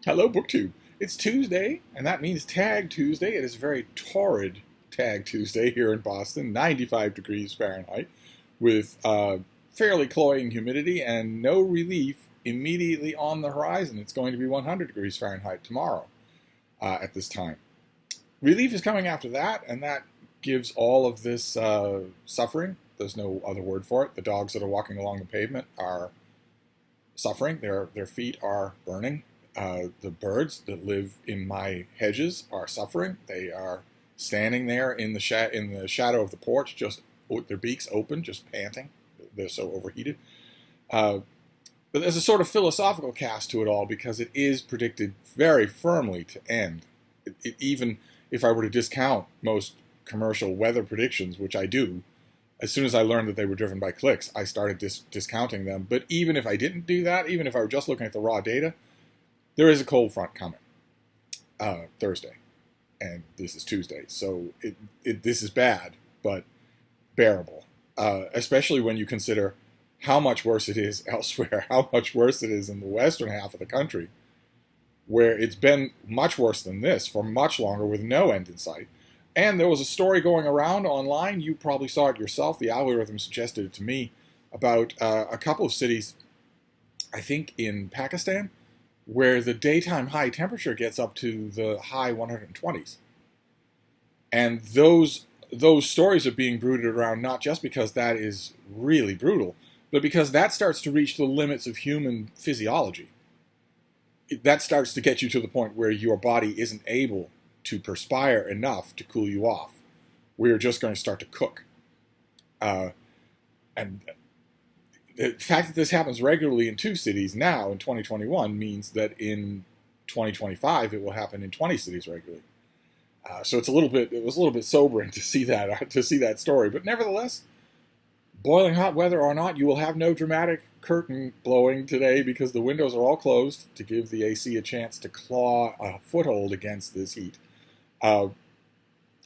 Hello, BookTube. It's Tuesday, and that means Tag Tuesday. It is a very torrid Tag Tuesday here in Boston, 95 degrees Fahrenheit, with fairly cloying humidity and no relief immediately on the horizon. It's going to be 100 degrees Fahrenheit tomorrow at this time. Relief is coming after that, and that gives all of this suffering. There's no other word for it. The dogs that are walking along the pavement are suffering. Their feet are burning. The birds that live in my hedges are suffering. They are standing there in the shadow of the porch, just with their beaks open, just panting. They're so overheated. But there's a sort of philosophical cast to it all because it is predicted very firmly to end. Even if I were to discount most commercial weather predictions, which I do, as soon as I learned that they were driven by clicks, I started discounting them. But even if I didn't do that, even if I were just looking at the raw data, there is a cold front coming Thursday, and this is Tuesday. So this is bad, but bearable, especially when you consider how much worse it is elsewhere, how much worse it is in the western half of the country, where it's been much worse than this for much longer with no end in sight. And there was a story going around online, you probably saw it yourself, the algorithm suggested it to me, about a couple of cities, I think in Pakistan, where the daytime high temperature gets up to the high 120s. And those stories are being brooded around not just because that is really brutal, but because that starts to reach the limits of human physiology. That starts to get you to the point where your body isn't able to perspire enough to cool you off. We're just going to start to cook. And the fact that this happens regularly in 2 cities now in 2021 means that in 2025 it will happen in 20 cities regularly. So it was a little bit sobering to see that story. But nevertheless, boiling hot weather or not, you will have no dramatic curtain blowing today because the windows are all closed to give the AC a chance to claw a foothold against this heat.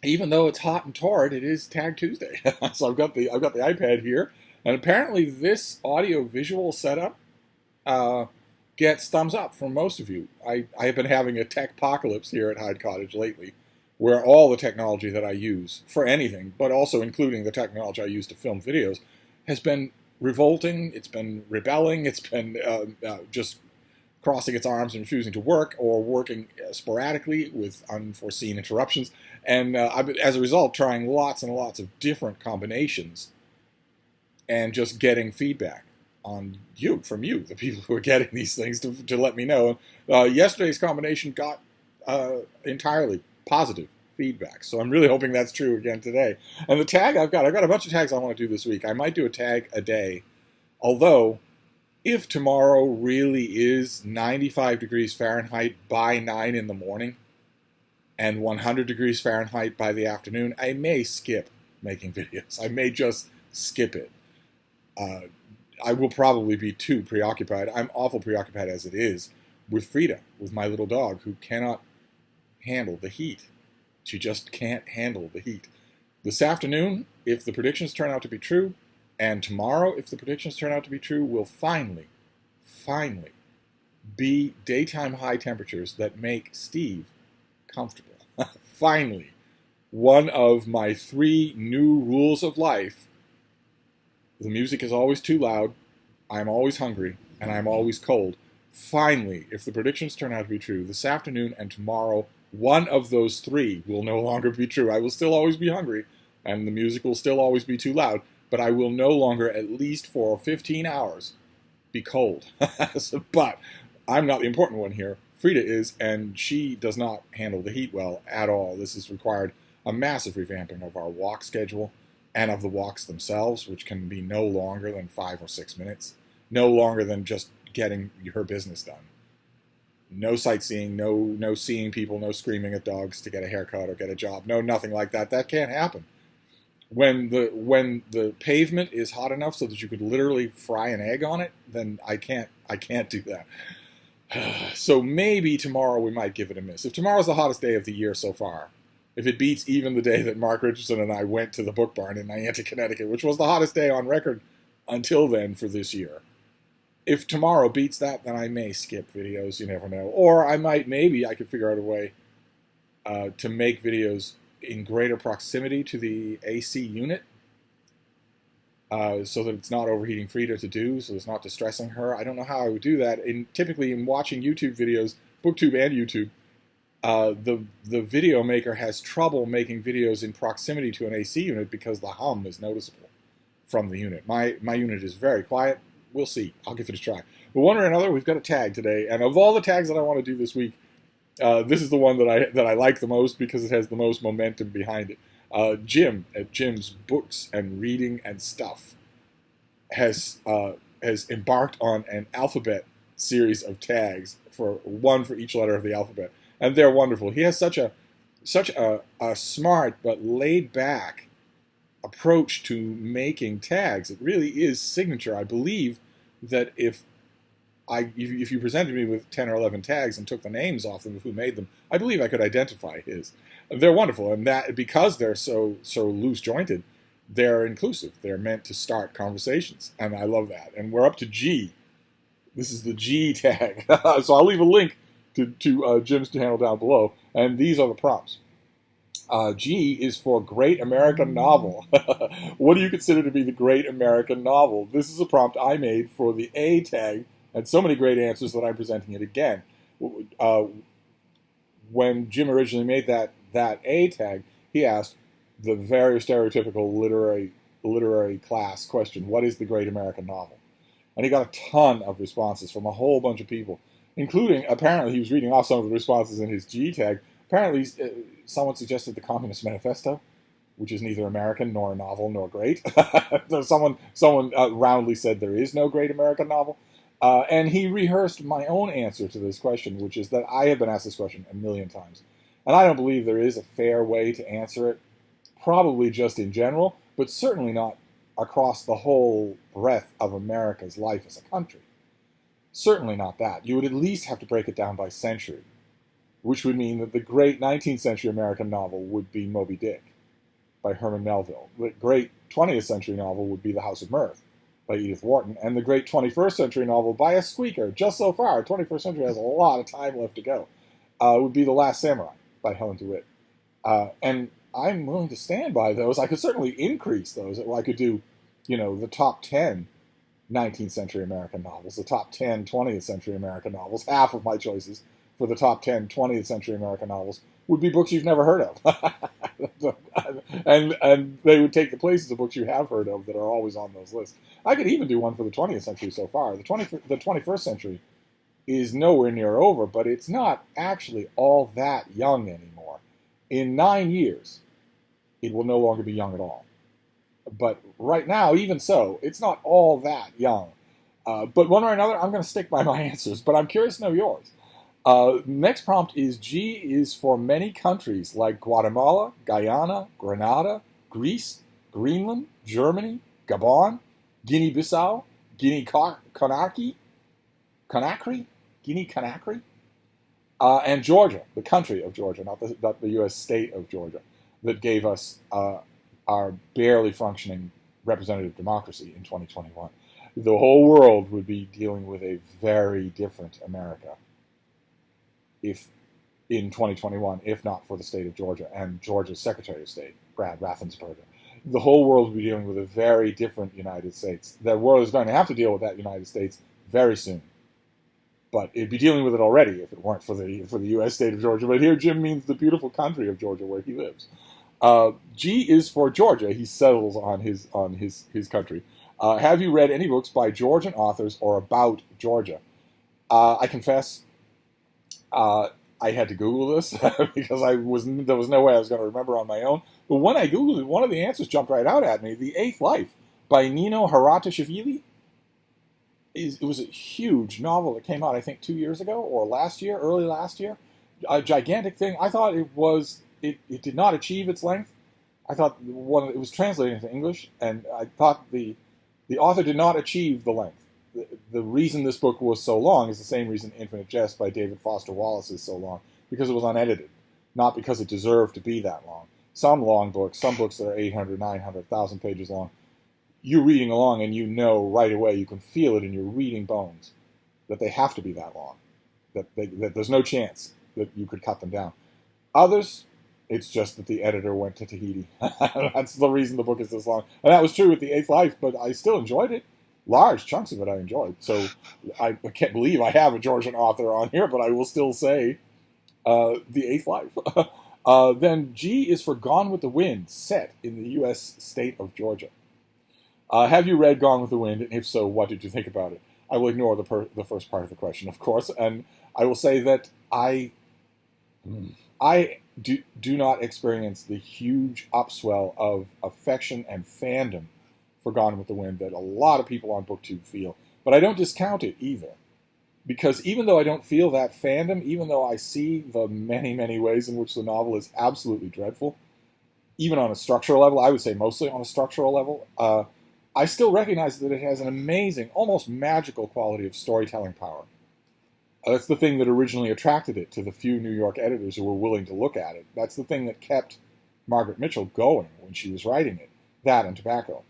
Even though it's hot and torrid, it is Tag Tuesday. So I've got the iPad here. And apparently this audio-visual setup gets thumbs up from most of you. I have been having a tech-apocalypse here at Hyde Cottage lately, where all the technology that I use for anything, but also including the technology I use to film videos, has been revolting, it's been rebelling, it's been just crossing its arms and refusing to work, or working sporadically with unforeseen interruptions. And I've been, as a result, trying lots and lots of different combinations and just getting feedback from you, the people who are getting these things, to let me know. Yesterday's combination got entirely positive feedback, so I'm really hoping that's true again today. And the tag I've got a bunch of tags I want to do this week. I might do a tag a day, although if tomorrow really is 95 degrees Fahrenheit by 9 in the morning and 100 degrees Fahrenheit by the afternoon, I may skip making videos. I may just skip it. I will probably be too preoccupied. I'm awful preoccupied as it is with Frida, with my little dog, who cannot handle the heat. She just can't handle the heat. This afternoon, if the predictions turn out to be true, and tomorrow, if the predictions turn out to be true, will finally be daytime high temperatures that make Steve comfortable. Finally, one of my 3 new rules of life. The music is always too loud, I'm always hungry, and I'm always cold. Finally, if the predictions turn out to be true, this afternoon and tomorrow, one of those 3 will no longer be true. I will still always be hungry, and the music will still always be too loud, but I will no longer, at least for 15 hours, be cold. But I'm not the important one here. Frida is, and she does not handle the heat well at all. This has required a massive revamping of our walk schedule, and of the walks themselves, which can be no longer than 5 or 6 minutes, no longer than just getting her business done. No sightseeing, no seeing people, no screaming at dogs to get a haircut or get a job, no nothing like that. That can't happen. When the pavement is hot enough so that you could literally fry an egg on it, then I can't do that. So maybe tomorrow we might give it a miss. If tomorrow's the hottest day of the year so far, if it beats even the day that Mark Richardson and I went to the Book Barn in Niantic, Connecticut, which was the hottest day on record until then for this year, if tomorrow beats that, then I may skip videos. You never know. Or maybe I could figure out a way to make videos in greater proximity to the AC unit, so that it's not overheating Frida to do, so it's not distressing her. I don't know how I would do that. Typically in watching YouTube videos, BookTube and YouTube, the video maker has trouble making videos in proximity to an AC unit because the hum is noticeable from the unit. My unit is very quiet. We'll see. I'll give it a try. But one or another, we've got a tag today, and of all the tags that I want to do this week, this is the one that I like the most because it has the most momentum behind it. Jim at Jim's Books and Reading and Stuff has embarked on an alphabet series of tags, one for each letter of the alphabet, and they're wonderful. He has such a smart but laid back approach to making tags. It really is signature. I believe that if you presented me with 10 or 11 tags and took the names off them of who made them, I believe I could identify his. They're wonderful, and that because they're so loose jointed, they're inclusive. They're meant to start conversations, and I love that. And we're up to G. This is the G tag, so I'll leave a link to Jim's channel down below, and these are the prompts. G is for Great American Novel. What do you consider to be the Great American Novel? This is a prompt I made for the A tag, and so many great answers that I'm presenting it again. When Jim originally made that A tag, he asked the very stereotypical literary class question, what is the Great American Novel? And he got a ton of responses from a whole bunch of people, including, apparently, he was reading off some of the responses in his G tag. Apparently, someone suggested the Communist Manifesto, which is neither American nor a novel nor great. someone roundly said there is no great American novel. And he rehearsed my own answer to this question, which is that I have been asked this question a million times. And I don't believe there is a fair way to answer it, probably just in general, but certainly not across the whole breadth of America's life as a country. Certainly not that. You would at least have to break it down by century, which would mean that the great 19th century American novel would be Moby Dick by Herman Melville. The great 20th century novel would be The House of Mirth by Edith Wharton, and the great 21st century novel by a squeaker, just so far, 21st century has a lot of time left to go, would be The Last Samurai by Helen DeWitt. And I'm willing to stand by those. I could certainly increase those. I could do, the top 10 19th century American novels, the top 10 20th century American novels. Half of my choices for the top 10 20th century American novels would be books you've never heard of. and they would take the places of books you have heard of that are always on those lists. I could even do one for the 20th century so far. The 21st century is nowhere near over, but it's not actually all that young anymore. In 9 years, it will no longer be young at all. But right now, even so, it's not all that young. But one or another, I'm going to stick by my answers, but I'm curious to know yours. Next prompt is G is for many countries like Guatemala, Guyana, Grenada, Greece, Greenland, Germany, Gabon, Guinea-Bissau, Guinea-Conakry, Guinea-Conakry, and Georgia, the country of Georgia, not the U.S. state of Georgia, that gave us our barely functioning representative democracy in 2021. The whole world would be dealing with a very different America if in 2021, if not for the state of Georgia and Georgia's Secretary of State, Brad Raffensperger. The whole world will be dealing with a very different United States. The world is going to have to deal with that United States very soon. But it'd be dealing with it already if it weren't for the U.S. state of Georgia. But here Jim means the beautiful country of Georgia where he lives. G is for Georgia. He settles on his country. Have you read any books by Georgian authors or about Georgia? I confess, I had to Google this because there was no way I was going to remember on my own. But when I Googled it, one of the answers jumped right out at me. The Eighth Life by Nino Haratashvili. It was a huge novel that came out, I think, 2 years ago or early last year. A gigantic thing. I thought it did not achieve its length. I thought it was translated into English, and I thought the author did not achieve the length. The reason this book was so long is the same reason Infinite Jest by David Foster Wallace is so long, because it was unedited, not because it deserved to be that long. Some long books, some books that are 800, 900, 1,000 pages long, you're reading along and you know right away, you can feel it in your reading bones, that they have to be that long, that there's no chance that you could cut them down. Others, it's just that the editor went to Tahiti. That's the reason the book is this long. And that was true with The Eighth Life, but I still enjoyed it. Large chunks of it I enjoyed. So I can't believe I have a Georgian author on here, but I will still say The Eighth Life. Then G is for Gone with the Wind, set in the U.S. state of Georgia. Have you read Gone with the Wind? And if so, what did you think about it? I will ignore the first part of the question, of course, and I will say that I do not experience the huge upswell of affection and fandom for Gone with the Wind that a lot of people on BookTube feel. But I don't discount it either. Because even though I don't feel that fandom, even though I see the many, many ways in which the novel is absolutely dreadful, even on a structural level, I would say mostly on a structural level, I still recognize that it has an amazing, almost magical quality of storytelling power. That's the thing that originally attracted it to the few New York editors who were willing to look at it. That's the thing that kept Margaret Mitchell going when she was writing it. That and Tobacco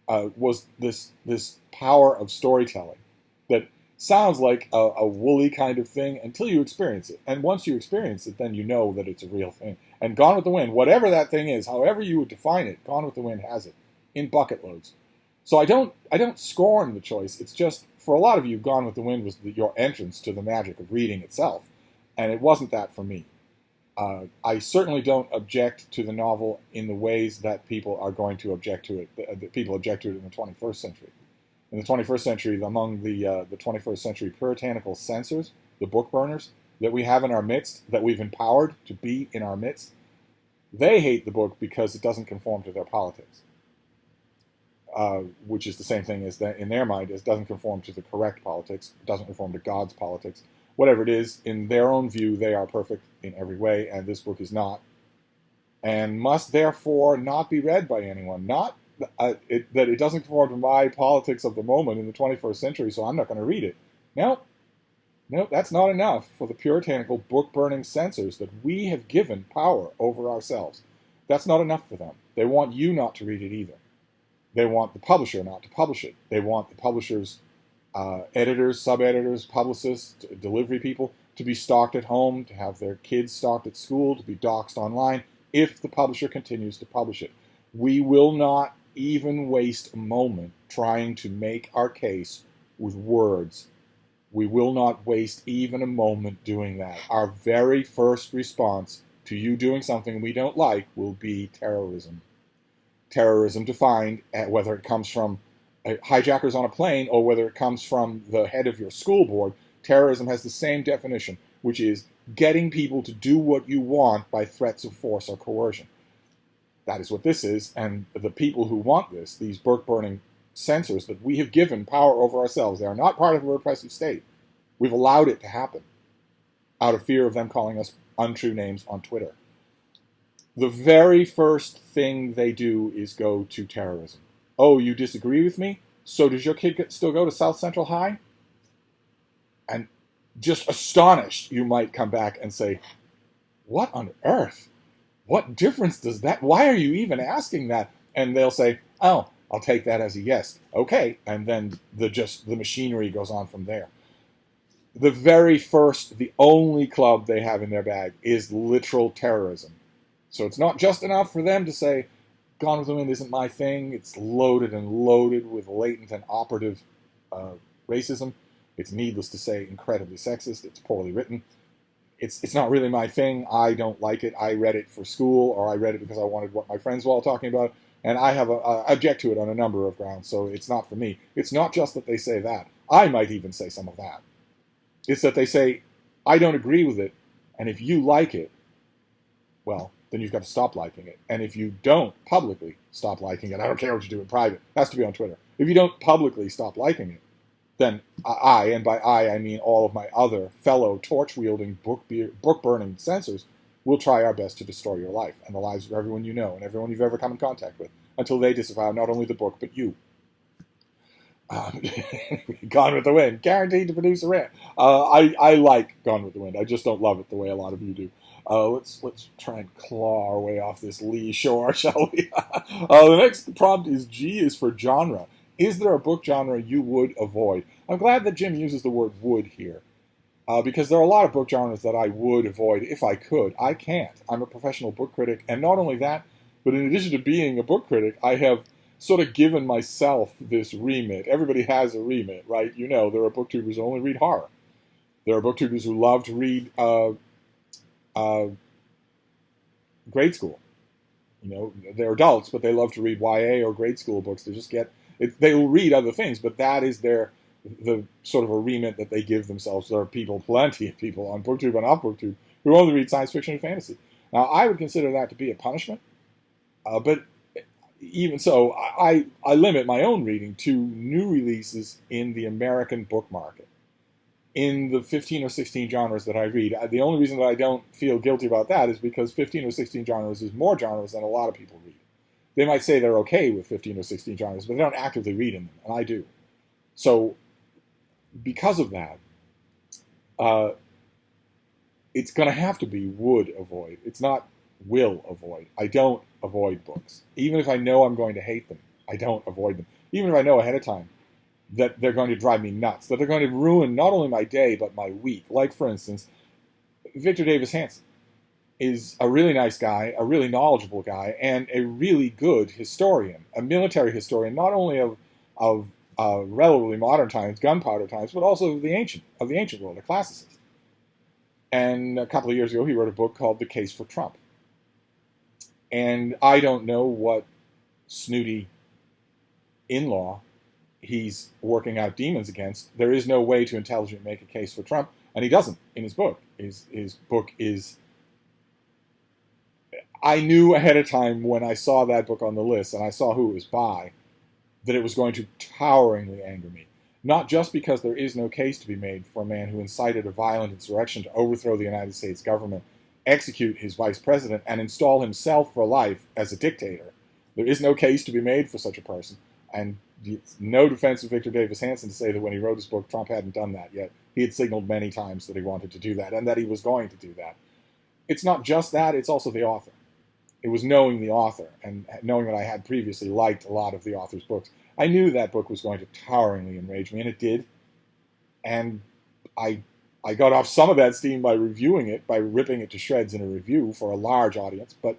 was this power of storytelling that sounds like a woolly kind of thing until you experience it. And once you experience it, then you know that it's a real thing. And Gone with the Wind, whatever that thing is, however you would define it, Gone with the Wind has it in bucket loads. So I don't scorn the choice. It's just, for a lot of you, Gone with the Wind was your entrance to the magic of reading itself. And it wasn't that for me. I certainly don't object to the novel in the ways that people are going to object to it, that people object to it in the 21st century. In the 21st century, among the 21st century puritanical censors, the book burners that we have in our midst, that we've empowered to be in our midst, they hate the book because it doesn't conform to their politics. Which is the same thing as that in their mind, as doesn't conform to the correct politics, doesn't conform to God's politics. Whatever it is, in their own view, they are perfect in every way, and this book is not, and must therefore not be read by anyone. Not that it doesn't conform to my politics of the moment in the 21st century, so I'm not going to read it. No, that's not enough for the puritanical book-burning censors that we have given power over ourselves. That's not enough for them. They want you not to read it either. They want the publisher not to publish it. They want the publisher's editors, sub-editors, publicists, delivery people to be stalked at home, to have their kids stalked at school, to be doxxed online, if the publisher continues to publish it. We will not even waste a moment trying to make our case with words. We will not waste even a moment doing that. Our very first response to you doing something we don't like will be terrorism. Terrorism defined, whether it comes from hijackers on a plane or whether it comes from the head of your school board, terrorism has the same definition, which is getting people to do what you want by threats of force or coercion. That is what this is, and the people who want this, these book-burning censors that we have given power over ourselves, they are not part of a repressive state. We've allowed it to happen out of fear of them calling us untrue names on Twitter. The very first thing they do is go to terrorism. Oh, you disagree with me? So does your kid still go to South Central High? And just astonished, you might come back and say, what on earth? What difference does that? Why are you even asking that? And they'll say, oh, I'll take that as a yes. Okay. And then the machinery goes on from there. The very first, the only club they have in their bag is literal terrorism. So it's not just enough for them to say, Gone with the Wind isn't my thing. It's loaded and loaded with latent and operative racism. It's needless to say incredibly sexist. It's poorly written. It's not really my thing. I don't like it. I read it for school, or I read it because I wanted what my friends were all talking about, and I have object to it on a number of grounds, so it's not for me. It's not just that they say that. I might even say some of that. It's that they say, I don't agree with it, and if you like it, well, then you've got to stop liking it. And if you don't publicly stop liking it, I don't care what you do in private, it has to be on Twitter. If you don't publicly stop liking it, then I, and by I mean all of my other fellow torch-wielding, book-burning censors, will try our best to destroy your life and the lives of everyone you know and everyone you've ever come in contact with until they disavow not only the book, but you. Gone with the Wind, guaranteed to produce a rant. I like Gone with the Wind. I just don't love it the way a lot of you do. Let's try and claw our way off this lee shore, shall we? The next prompt is G is for genre. Is there a book genre you would avoid? I'm glad that Jim uses the word would here. Because there are a lot of book genres that I would avoid if I could. I can't. I'm a professional book critic, and not only that, but in addition to being a book critic, I have sort of given myself this remit. Everybody has a remit, right? You know, there are booktubers who only read horror. There are booktubers who love to read grade school. You know, they're adults, but they love to read YA or grade school books. They will read other things, but that is the sort of a remit that they give themselves. There are plenty of people on BookTube and off BookTube who only read science fiction and fantasy. Now, I would consider that to be a punishment, but even so, I limit my own reading to new releases in the American book market. In the 15 or 16 genres that I read, the only reason that I don't feel guilty about that is because 15 or 16 genres is more genres than a lot of people read. They might say they're okay with 15 or 16 genres, but they don't actively read in them, and I do. So, because of that, it's going to have to be would avoid. It's not will avoid. I don't avoid books. Even if I know I'm going to hate them, I don't avoid them. Even if I know ahead of time that they're going to drive me nuts, that they're going to ruin not only my day, but my week. Like, for instance, Victor Davis Hanson is a really nice guy, a really knowledgeable guy, and a really good historian, a military historian, not only of relatively modern times, gunpowder times, but also of the ancient world, a classicist. And a couple of years ago, he wrote a book called The Case for Trump. And I don't know what snooty in-law he's working out demons against. There is no way to intelligently make a case for Trump, and he doesn't in his book. His book is... I knew ahead of time when I saw that book on the list, and I saw who it was by, that it was going to toweringly anger me. Not just because there is no case to be made for a man who incited a violent insurrection to overthrow the United States government, execute his vice president, and install himself for life as a dictator. There is no case to be made for such a person. And it's no defense of Victor Davis Hanson to say that when he wrote his book, Trump hadn't done that yet. He had signaled many times that he wanted to do that and that he was going to do that. It's not just that, it's also the author. It was knowing the author and knowing that I had previously liked a lot of the author's books. I knew that book was going to toweringly enrage me, and it did. And I got off some of that steam by reviewing it, by ripping it to shreds in a review for a large audience, but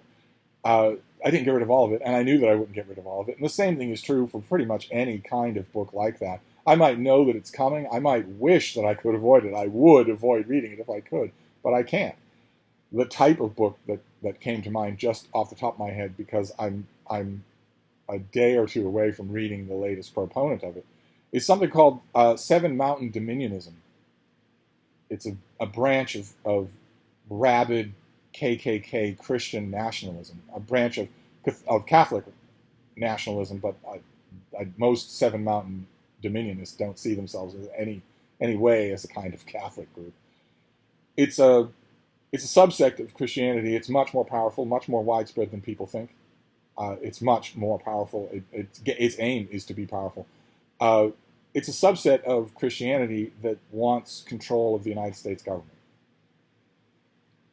I didn't get rid of all of it, and I knew that I wouldn't get rid of all of it. And the same thing is true for pretty much any kind of book like that. I might know that it's coming. I might wish that I could avoid it. I would avoid reading it if I could, but I can't. The type of book that came to mind just off the top of my head, because I'm a day or two away from reading the latest proponent of it, is something called Seven Mountain Dominionism. It's a branch of rabid KKK Christian nationalism, a branch of Catholic nationalism, but most Seven Mountain Dominionists don't see themselves as any way as a kind of Catholic group. It's a subsect of Christianity. It's much more powerful, much more widespread than people think. It's much more powerful. Its aim is to be powerful. It's a subset of Christianity that wants control of the United States government.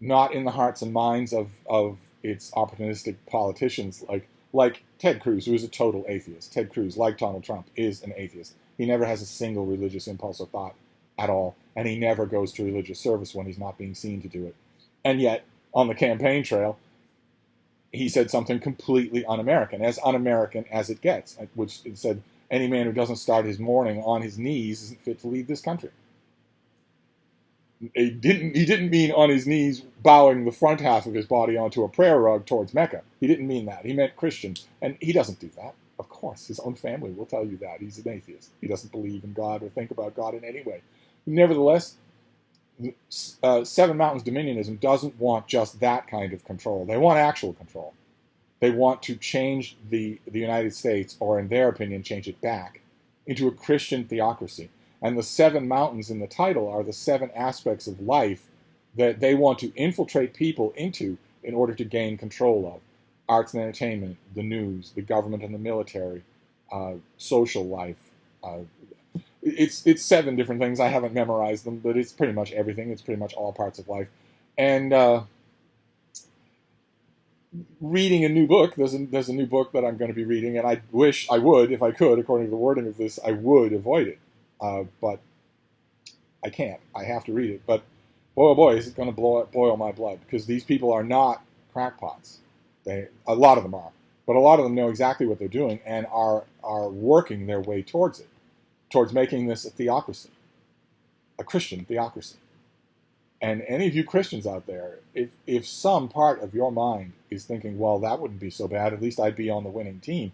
Not in the hearts and minds of its opportunistic politicians like Ted Cruz, who is a total atheist. Ted Cruz, like Donald Trump, is an atheist. He never has a single religious impulse or thought at all, and he never goes to religious service when he's not being seen to do it. And yet, on the campaign trail, he said something completely un-American as it gets, which said, any man who doesn't start his morning on his knees isn't fit to lead this country. He didn't mean on his knees bowing the front half of his body onto a prayer rug towards Mecca. He didn't mean that. He meant Christian. And he doesn't do that. Of course, his own family will tell you that. He's an atheist. He doesn't believe in God or think about God in any way. Nevertheless, Seven Mountains Dominionism doesn't want just that kind of control. They want actual control. They want to change the United States, or in their opinion, change it back, into a Christian theocracy. And the seven mountains in the title are the seven aspects of life that they want to infiltrate people into in order to gain control of. Arts and entertainment, the news, the government and the military, social life, It's 7 different things. I haven't memorized them, but it's pretty much everything. It's pretty much all parts of life. And reading a new book, there's a new book that I'm going to be reading, and I wish I would, if I could, according to the wording of this, I would avoid it. But I can't. I have to read it. But boy, oh boy, is it going to boil my blood, because these people are not crackpots. A lot of them are. But a lot of them know exactly what they're doing and are working their way towards it, towards making this a theocracy, a Christian theocracy. And any of you Christians out there, if some part of your mind is thinking, well, that wouldn't be so bad, at least I'd be on the winning team.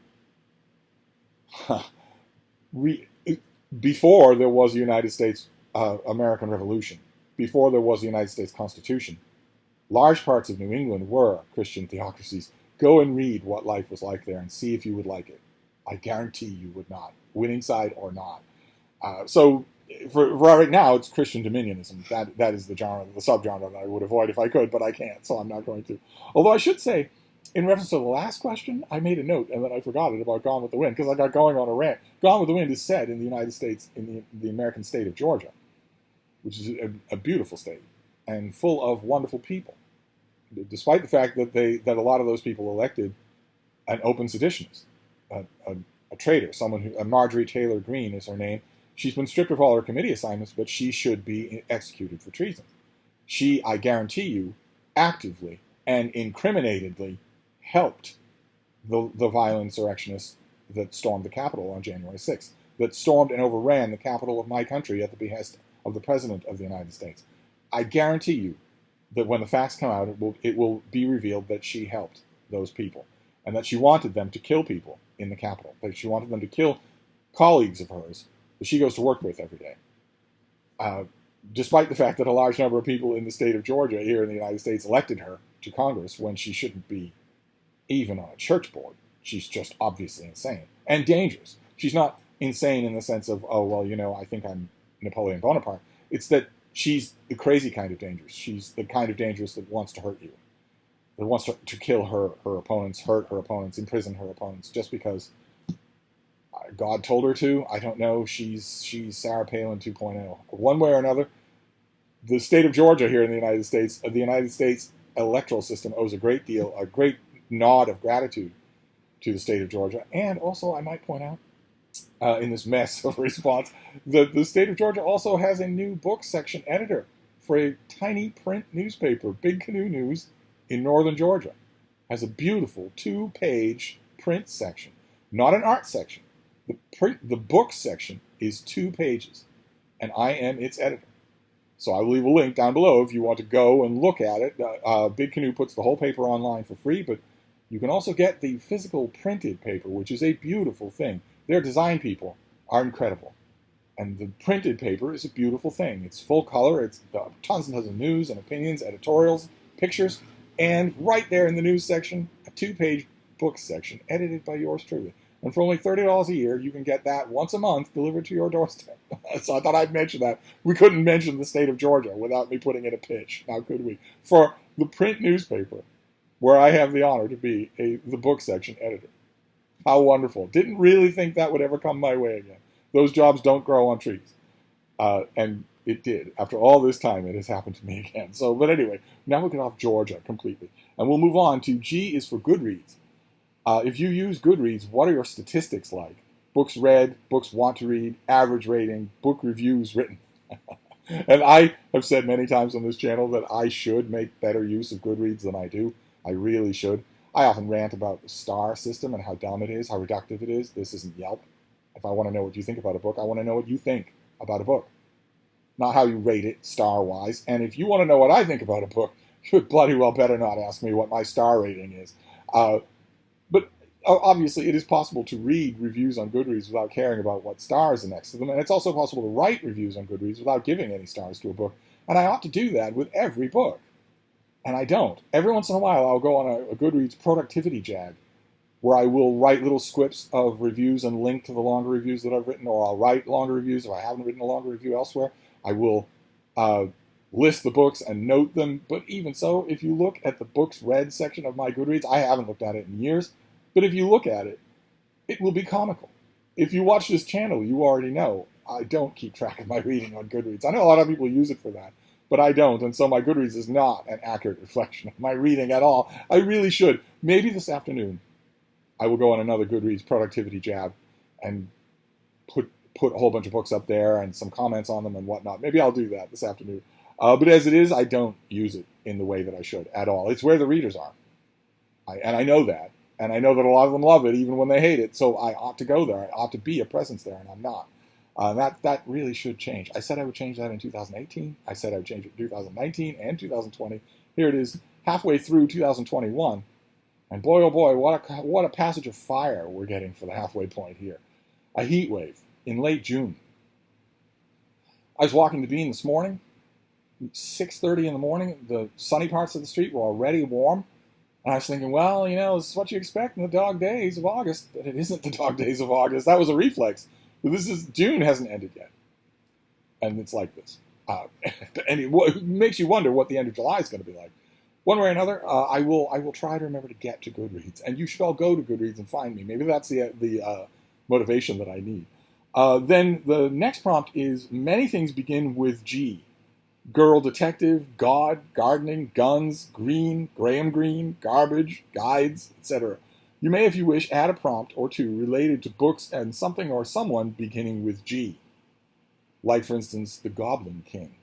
Before there was the United States American Revolution, before there was the United States Constitution, large parts of New England were Christian theocracies. Go and read what life was like there and see if you would like it. I guarantee you would not, winning side or not. So for right now, it's Christian dominionism. That is the genre, the subgenre that I would avoid if I could, but I can't, so I'm not going to. Although I should say, in reference to the last question, I made a note, and then I forgot it about Gone with the Wind, because I got going on a rant. Gone with the Wind is set in the United States, in the American state of Georgia, which is a beautiful state, and full of wonderful people, despite the fact that a lot of those people elected an open seditionist, a traitor, Marjorie Taylor Greene is her name. She's been stripped of all her committee assignments, but she should be executed for treason. She, I guarantee you, actively and incriminatedly helped the violent insurrectionists that stormed the Capitol on January 6th, that stormed and overran the capital of my country at the behest of the President of the United States. I guarantee you that when the facts come out, it will be revealed that she helped those people, and that she wanted them to kill people in the Capitol, that she wanted them to kill colleagues of hers that she goes to work with every day. Despite the fact that a large number of people in the state of Georgia here in the United States elected her to Congress when she shouldn't be even on a church board. She's just obviously insane and dangerous. She's not insane in the sense of, oh, well, I think I'm Napoleon Bonaparte. It's that she's the crazy kind of dangerous. She's the kind of dangerous that wants to hurt you, that wants to kill her opponents, hurt her opponents, imprison her opponents, just because God told her to. I don't know. She's Sarah Palin 2.0. One way or another, the state of Georgia here in the United States electoral system owes a great nod of gratitude to the state of Georgia. And also, I might point out, in this mess of response, the state of Georgia also has a new book section editor for a tiny print newspaper, Big Canoe News, in northern Georgia. Has a beautiful 2-page print section, not an art section. The book section is 2 pages, and I am its editor. So I will leave a link down below if you want to go and look at it. Big Canoe puts the whole paper online for free, but you can also get the physical printed paper, which is a beautiful thing. Their design people are incredible. And the printed paper is a beautiful thing. It's full color. It's tons and tons of news and opinions, editorials, pictures, and right there in the news section, a 2-page book section edited by yours truly. And for only $30 a year, you can get that once a month delivered to your doorstep. So I thought I'd mention that. We couldn't mention the state of Georgia without me putting in a pitch. Now could we? For the print newspaper, where I have the honor to be the book section editor. How wonderful. Didn't really think that would ever come my way again. Those jobs don't grow on trees. And it did. After all this time, it has happened to me again. But anyway, now we'll get off Georgia completely. And we'll move on to G is for Goodreads. If you use Goodreads, what are your statistics like? Books read, books want to read, average rating, book reviews written. And I have said many times on this channel that I should make better use of Goodreads than I do. I really should. I often rant about the star system and how dumb it is, how reductive it is. This isn't Yelp. If I want to know what you think about a book, I want to know what you think about a book. Not how you rate it star-wise. And if you want to know what I think about a book, you bloody well better not ask me what my star rating is. But obviously, it is possible to read reviews on Goodreads without caring about what stars are next to them. And it's also possible to write reviews on Goodreads without giving any stars to a book. And I ought to do that with every book. And I don't. Every once in a while, I'll go on a Goodreads productivity jag, where I will write little squips of reviews and link to the longer reviews that I've written, or I'll write longer reviews if I haven't written a longer review elsewhere. I will list the books and note them. But even so, if you look at the books read section of my Goodreads, I haven't looked at it in years, but if you look at it, it will be comical. if you watch this channel, you already know I don't keep track of my reading on Goodreads. I know a lot of people use it for that, but I don't, and so my Goodreads is not an accurate reflection of my reading at all. I really should. Maybe this afternoon I will go on another Goodreads productivity jab and put a whole bunch of books up there and some comments on them and whatnot. Maybe I'll do that this afternoon. But as it is, I don't use it in the way that I should at all. It's where the readers are. And I know that. And I know that a lot of them love it, even when they hate it. So I ought to go there. I ought to be a presence there, and I'm not. That really should change. I said I would change that in 2018. I said I would change it in 2019 and 2020. Here it is, halfway through 2021. And boy, oh boy, what a passage of fire we're getting for the halfway point here. A heat wave in late June. I was walking the Bean this morning, 6:30 in the morning. The sunny parts of the street were already warm. And I was thinking, well, this is what you expect in the dog days of August. But it isn't the dog days of August. That was a reflex. But June hasn't ended yet. And it's like this. And it makes you wonder what the end of July is going to be like. One way or another, I will try to remember to get to Goodreads. And you should all go to Goodreads and find me. Maybe that's the motivation that I need. Then the next prompt is, many things begin with G. Girl detective, God, gardening, guns, Graham Greene, garbage, guides, etc. You may, if you wish, add a prompt or two related to books and something or someone beginning with G. Like, for instance, The Goblin King,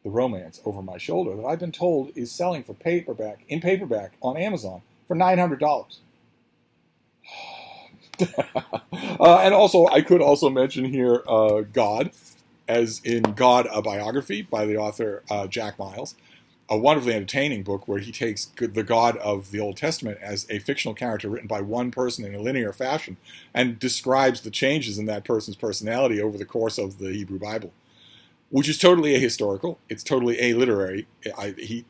the romance over my shoulder that I've been told is selling for paperback on Amazon for $900. And also, I could also mention here God, as in God, a biography by the author Jack Miles, a wonderfully entertaining book where he takes the God of the Old Testament as a fictional character written by one person in a linear fashion and describes the changes in that person's personality over the course of the Hebrew Bible, which is totally ahistorical. It's totally aliterary.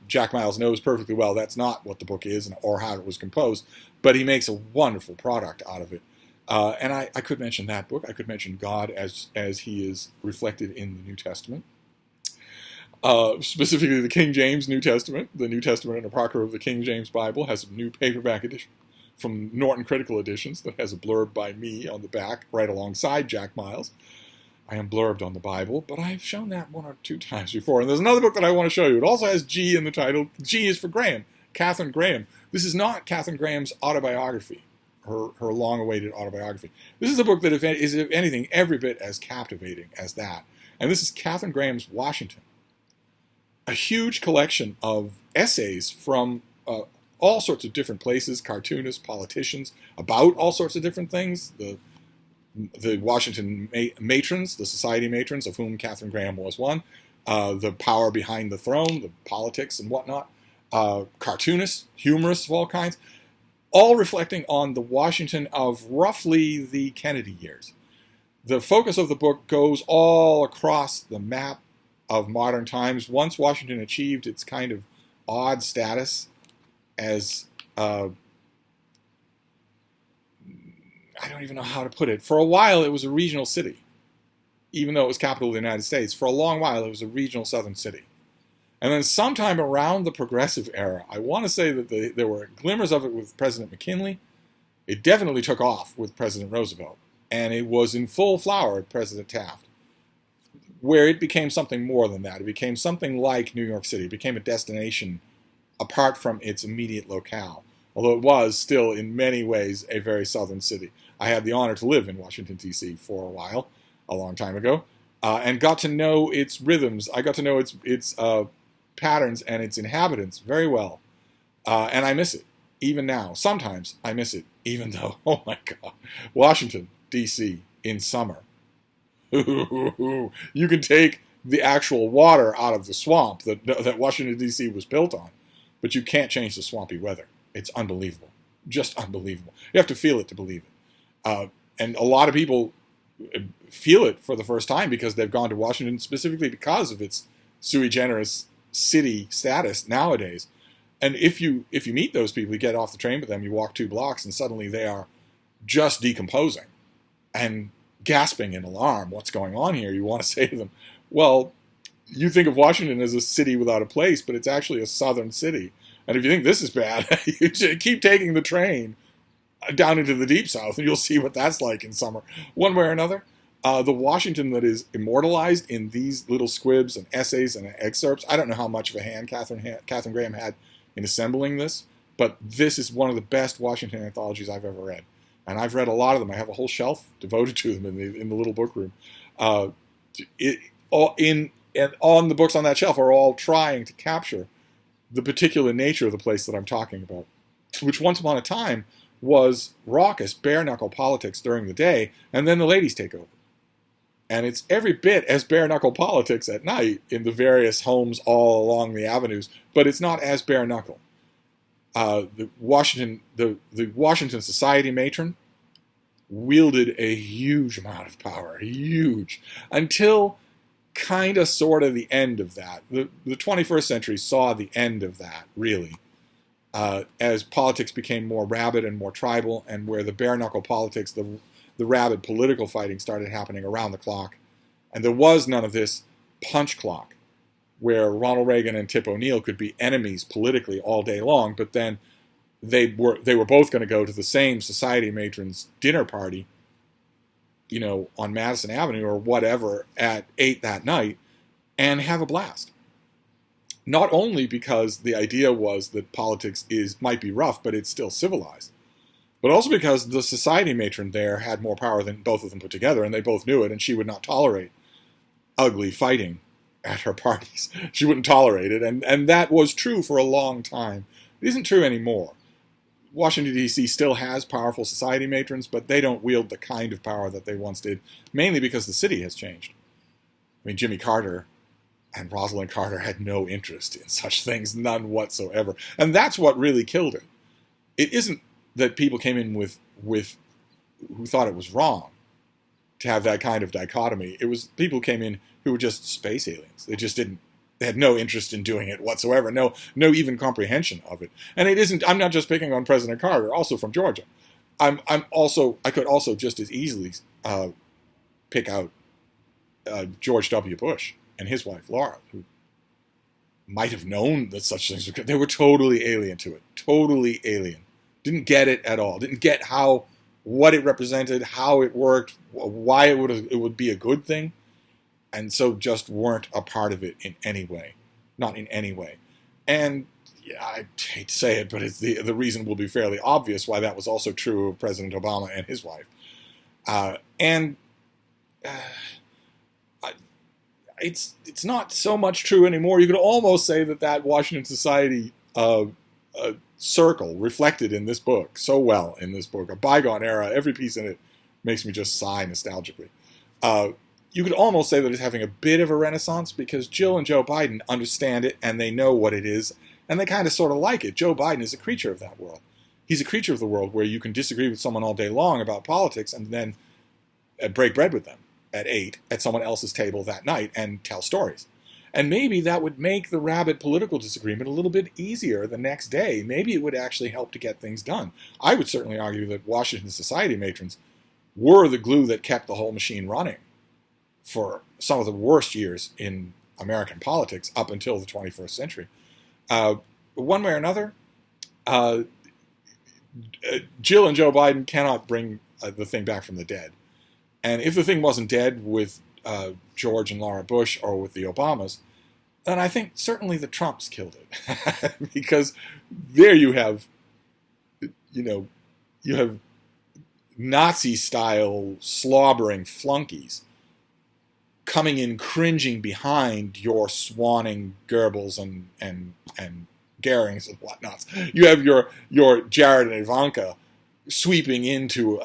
Jack Miles knows perfectly well that's not what the book is or how it was composed, but he makes a wonderful product out of it. And I could mention that book. I could mention God as he is reflected in the New Testament. Specifically the King James New Testament. The New Testament and Apocrypha of the King James Bible has a new paperback edition from Norton Critical Editions that has a blurb by me on the back right alongside Jack Miles. I am blurbed on the Bible, but I've shown that one or two times before. And there's another book that I want to show you. It also has G in the title. G is for Graham, Catherine Graham. This is not Catherine Graham's autobiography, her long-awaited autobiography. This is a book that is, if anything, every bit as captivating as that. And this is Catherine Graham's Washington, a huge collection of essays from all sorts of different places, cartoonists, politicians, about all sorts of different things. The Washington matrons, the society matrons, of whom Catherine Graham was one, the power behind the throne, the politics and whatnot, cartoonists, humorists of all kinds, all reflecting on the Washington of roughly the Kennedy years. The focus of the book goes all across the map of modern times. Once Washington achieved its kind of odd status as, I don't even know how to put it. For a while, it was a regional city, even though it was capital of the United States. For a long while, it was a regional southern city. And then sometime around the Progressive era, I want to say that there were glimmers of it with President McKinley. It definitely took off with President Roosevelt. And it was in full flower at President Taft, where it became something more than that. It became something like New York City. It became a destination apart from its immediate locale, although it was still in many ways a very southern city. I had the honor to live in Washington, D.C. for a while, a long time ago, and got to know its rhythms. I got to know its patterns and its inhabitants very well, and I miss it, even now. Sometimes I miss it, even though, oh my God, Washington, D.C. in summer. You can take the actual water out of the swamp that Washington, D.C. was built on, but you can't change the swampy weather. It's unbelievable. Just unbelievable. You have to feel it to believe it. And a lot of people feel it for the first time because they've gone to Washington specifically because of its sui generis city status nowadays. And if you meet those people, you get off the train with them, you walk 2 blocks, and suddenly they are just decomposing and gasping in alarm. What's going on here? You want to say to them, well, you think of Washington as a city without a place, but it's actually a southern city. And if you think this is bad, you keep taking the train down into the deep south, and you'll see what that's like in summer. One way or another, the Washington that is immortalized in these little squibs and essays and excerpts, I don't know how much of a hand Catherine Graham had in assembling this, but this is one of the best Washington anthologies I've ever read. And I've read a lot of them. I have a whole shelf devoted to them in the little book room. And on the books on that shelf are all trying to capture the particular nature of the place that I'm talking about, which once upon a time was raucous, bare-knuckle politics during the day, and then the ladies take over. And it's every bit as bare-knuckle politics at night in the various homes all along the avenues, but it's not as bare-knuckle. The Washington Society matron wielded a huge amount of power, huge, until kind of sort of the end of that. The 21st century saw the end of that, really, as politics became more rabid and more tribal, and where the bare-knuckle politics, the rabid political fighting started happening around the clock. And there was none of this punch clock, where Ronald Reagan and Tip O'Neill could be enemies politically all day long, but then they were both going to go to the same society matron's dinner party, on Madison Avenue or whatever at 8 that night, and have a blast. Not only because the idea was that politics might be rough, but it's still civilized, but also because the society matron there had more power than both of them put together, and they both knew it, and she would not tolerate ugly fighting at her parties. She wouldn't tolerate it, and that was true for a long time. It isn't true anymore. Washington, D.C. still has powerful society matrons, but they don't wield the kind of power that they once did, mainly because the city has changed. I mean, Jimmy Carter and Rosalind Carter had no interest in such things, none whatsoever. And that's what really killed it. It isn't that people came in with who thought it was wrong to have that kind of dichotomy. It was people who came in who were just space aliens. They had no interest in doing it whatsoever, no even comprehension of it. And it isn't, I'm not just picking on President Carter, also from Georgia. I could also just as easily pick out George W. Bush and his wife, Laura, who might have known that such things were, they were totally alien to it. Totally alien. Didn't get it at all. Didn't get what it represented, how it worked, why it would be a good thing. And so just weren't a part of it in any way. Not in any way. And yeah, I hate to say it, but the reason will be fairly obvious why that was also true of President Obama and his wife. It's not so much true anymore. You could almost say that Washington Society circle reflected in this book so well in this book, a bygone era. Every piece in it makes me just sigh nostalgically. You could almost say that it's having a bit of a renaissance because Jill and Joe Biden understand it and they know what it is and they kind of sort of like it. Joe Biden is a creature of that world. He's a creature of the world where you can disagree with someone all day long about politics and then break bread with them at 8 at someone else's table that night and tell stories. And maybe that would make the rabid political disagreement a little bit easier the next day. Maybe it would actually help to get things done. I would certainly argue that Washington Society matrons were the glue that kept the whole machine running for some of the worst years in American politics up until the 21st century. One way or another, Jill and Joe Biden cannot bring the thing back from the dead. And if the thing wasn't dead with George and Laura Bush or with the Obamas, then I think certainly the Trumps killed it. Because there you have Nazi-style slobbering flunkies coming in cringing behind your swanning Goebbels and Goerings and whatnots. You have your Jared and Ivanka sweeping into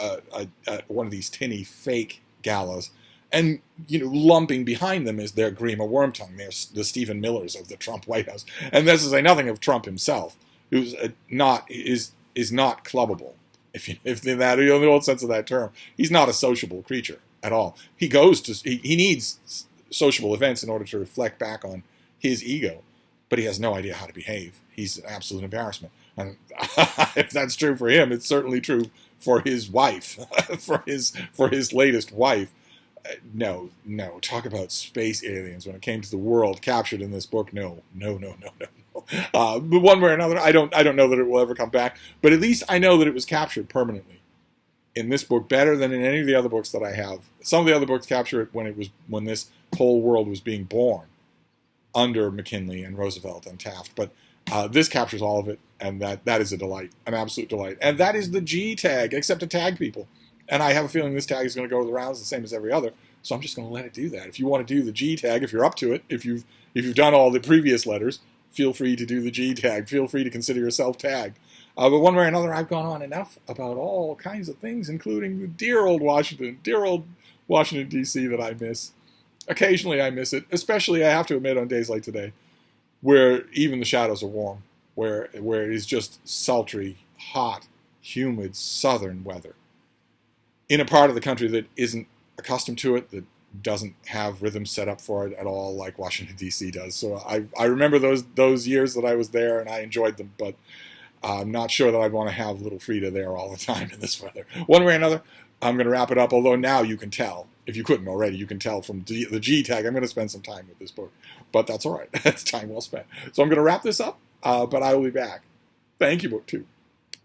one of these tinny fake galas, and lumping behind them is their Grima Wormtongue, the Stephen Millers of the Trump White House. And this is say nothing of Trump himself, who's not clubbable. If in the old sense of that term, he's not a sociable creature at all. He needs sociable events in order to reflect back on his ego, but he has no idea how to behave. He's an absolute embarrassment. And if that's true for him, it's certainly true for his wife, for his latest wife. No. Talk about space aliens when it came to the world captured in this book. No. But one way or another, I don't know that it will ever come back. But at least I know that it was captured permanently in this book better than in any of the other books that I have. Some of the other books capture it when this whole world was being born under McKinley and Roosevelt and Taft. But this captures all of it, and that is a delight, an absolute delight. And that is the G tag, except to tag people. And I have a feeling this tag is going to go the rounds the same as every other. So I'm just going to let it do that. If you want to do the G tag, if you're up to it, if you've done all the previous letters, feel free to do the G tag. Feel free to consider yourself tagged. But one way or another, I've gone on enough about all kinds of things, including the dear old Washington, D.C. that I miss. Occasionally I miss it, especially, I have to admit, on days like today, where even the shadows are warm, where it is just sultry, hot, humid, southern weather. In a part of the country that isn't accustomed to it, that doesn't have rhythms set up for it at all like Washington, D.C. does. So I remember those years that I was there, and I enjoyed them, but I'm not sure that I'd want to have little Frida there all the time in this weather. One way or another, I'm going to wrap it up, although now you can tell, if you couldn't already, you can tell from the G tag, I'm going to spend some time with this book. But that's all right. That's time well spent. So I'm going to wrap this up, but I will be back. Thank you, BookTube.